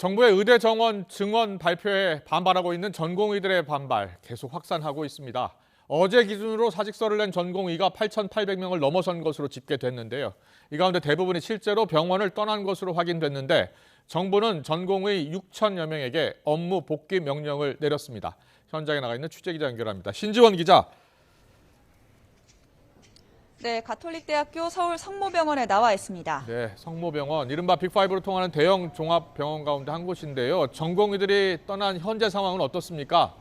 정부의 의대 정원 증원 발표에 반발하고 있는 전공의들의 반발 계속 확산하고 있습니다. 어제 기준으로 사직서를 낸 전공의가 8,800명을 넘어선 것으로 집계됐는데요. 이 가운데 대부분이 실제로 병원을 떠난 것으로 확인됐는데 정부는 전공의 6천여 명에게 업무 복귀 명령을 내렸습니다. 현장에 나가 있는 취재기자 연결합니다. 신지원 기자. 네, 가톨릭대학교 서울 성모병원에 나와 있습니다. 네, 성모병원, 이른바 빅5로 통하는 대형 종합병원 가운데 한 곳인데요. 전공의들이 떠난 현재 상황은 어떻습니까?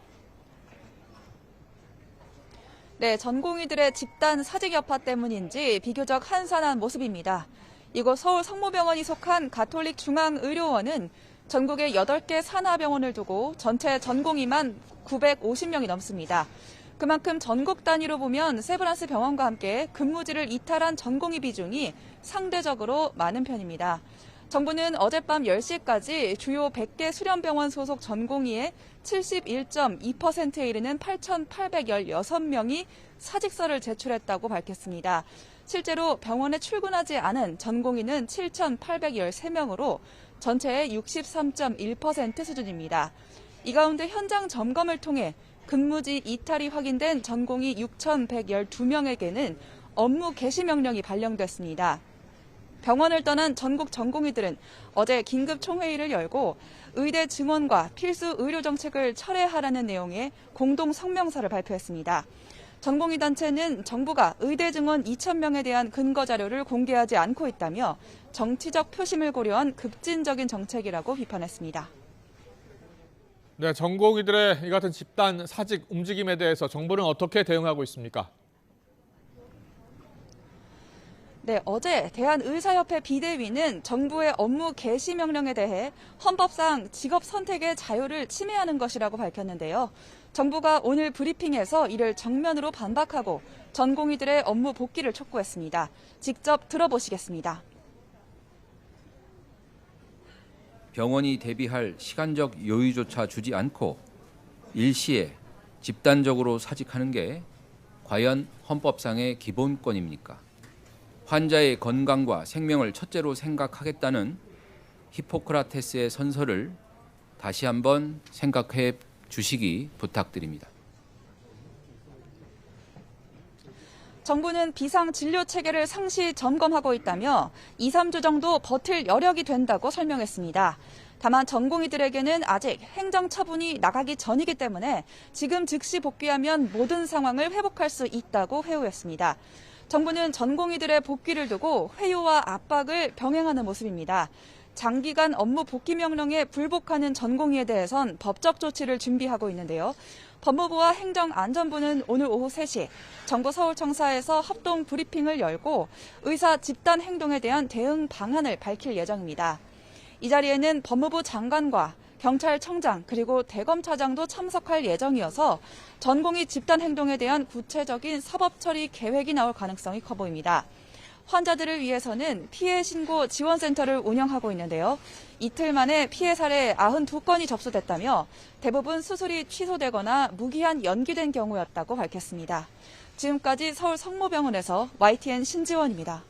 네, 전공의들의 집단 사직 여파 때문인지 비교적 한산한 모습입니다. 이곳 서울 성모병원이 속한 가톨릭 중앙의료원은 전국에 8개 산하병원을 두고 전체 전공의만 950명이 넘습니다. 그만큼 전국 단위로 보면 세브란스 병원과 함께 근무지를 이탈한 전공의 비중이 상대적으로 많은 편입니다. 정부는 어젯밤 10시까지 주요 100개 수련병원 소속 전공의의 71.2%에 이르는 8,816명이 사직서를 제출했다고 밝혔습니다. 실제로 병원에 출근하지 않은 전공의는 7,813명으로 전체의 63.1% 수준입니다. 이 가운데 현장 점검을 통해 근무지 이탈이 확인된 전공의 6,112명에게는 업무 개시 명령이 발령됐습니다. 병원을 떠난 전국 전공의들은 어제 긴급 총회의를 열고 의대 증원과 필수 의료 정책을 철회하라는 내용의 공동 성명서를 발표했습니다. 전공의 단체는 정부가 의대 증원 2,000명에 대한 근거 자료를 공개하지 않고 있다며 정치적 표심을 고려한 급진적인 정책이라고 비판했습니다. 네, 전공의들의 이 같은 집단 사직 움직임에 대해서 정부는 어떻게 대응하고 있습니까? 네, 어제 대한의사협회 비대위는 정부의 업무 개시 명령에 대해 헌법상 직업 선택의 자유를 침해하는 것이라고 밝혔는데요. 정부가 오늘 브리핑에서 이를 정면으로 반박하고 전공의들의 업무 복귀를 촉구했습니다. 직접 들어보시겠습니다. 병원이 대비할 시간적 여유조차 주지 않고 일시에 집단적으로 사직하는 게 과연 헌법상의 기본권입니까? 환자의 건강과 생명을 첫째로 생각하겠다는 히포크라테스의 선서를 다시 한번 생각해 주시기 부탁드립니다. 정부는 비상진료 체계를 상시 점검하고 있다며 2, 3주 정도 버틸 여력이 된다고 설명했습니다. 다만 전공의들에게는 아직 행정처분이 나가기 전이기 때문에 지금 즉시 복귀하면 모든 상황을 회복할 수 있다고 회유했습니다. 정부는 전공의들의 복귀를 두고 회유와 압박을 병행하는 모습입니다. 장기간 업무 복귀 명령에 불복하는 전공의에 대해선 법적 조치를 준비하고 있는데요. 법무부와 행정안전부는 오늘 오후 3시 정부 서울청사에서 합동 브리핑을 열고 의사 집단 행동에 대한 대응 방안을 밝힐 예정입니다. 이 자리에는 법무부 장관과 경찰청장 그리고 대검차장도 참석할 예정이어서 전공의 집단 행동에 대한 구체적인 사법 처리 계획이 나올 가능성이 커 보입니다. 환자들을 위해서는 피해 신고 지원센터를 운영하고 있는데요. 이틀 만에 피해 사례 92건이 접수됐다며 대부분 수술이 취소되거나 무기한 연기된 경우였다고 밝혔습니다. 지금까지 서울 성모병원에서 YTN 신지원입니다.